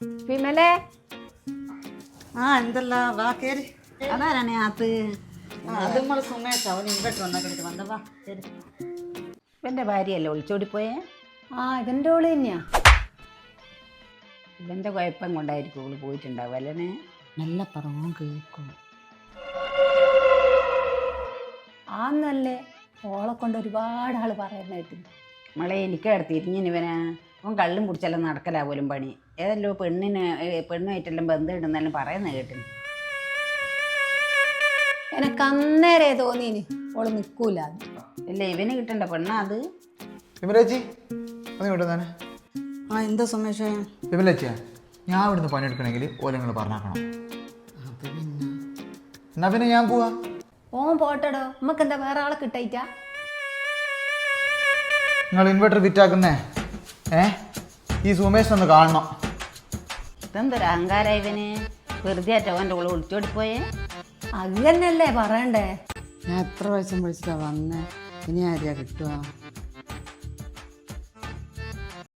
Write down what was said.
വിമലേ എന്തല്ല വാ കേറി അതാരാണ് അത് അത് നമ്മള് സുമേഷ അവന് ഇൻവെർട്ടർ വന്നിട്ട് വന്ന വാ ശരി. ഇവൻ്റെ ഭാര്യയല്ലേ ഒളിച്ചോടിപ്പോയേ? ഇതെന്റെ ഓള് തന്നെയാ. ഇവൻ്റെ കുഴപ്പം കൊണ്ടായിരിക്കും ഓള് പോയിട്ടുണ്ടാവും അല്ലേ? നല്ല പറഞ്ഞു കേൾക്കും. ആന്നല്ലേ, ഓളെ കൊണ്ട് ഒരുപാട് ആള് പറയുന്നായിട്ട്. നമ്മളെ എനിക്കവിടെ തിരിഞ്ഞിന് ഇവനാ. അവൻ കള്ളും കുടിച്ചെല്ലാം നടക്കലാ പോലും പണി. ഏതല്ലോ പെണ്ണുമായിട്ടെല്ലാം ബന്ധം ഇടുന്നെല്ലാം പറയുന്ന കേട്ടിന്. എനക്ക് അന്നേരേ തോന്നീന് ഓള് നിക്കൂല. ഇല്ല, ഇവന് കിട്ടണ്ട പെണ്ണാ അത്. വിമലേച്ചി ഒന്ന് വിട്ടുന്നാണ്. എന്താ സുമേഷ? വിമലേച്ചിയാ, ഞാൻ ഇവിടുന്ന് പണിയെടുക്കണമെങ്കിൽ ഓലങ്ങൾ പറഞ്ഞാക്കണം. എന്നാ പിന്നെ ഞാൻ പോവാ. ഓൻ പോട്ടടോ, നമുക്ക് എന്താ വേറെ ആളെ കിട്ടായിട്ടാ? നിങ്ങൾ ഇൻവെർട്ടർ ഫിറ്റാക്കുന്നേ ഈ സുമേഷ് ഒന്ന് കാണണം. ഇതെന്തൊരു അഹങ്കാര ഇവന്. വെറുതെ ആറ്റോ അവൻ്റെ ഓള് ഒളിച്ചോടിപ്പോയേ. അങ്ങനല്ലേ പറയണ്ടേ. ഞാൻ എത്ര പ്രാവശ്യം വിളിച്ചിട്ടാ വന്നേ, ഇനി ആരെയാ കിട്ടുക?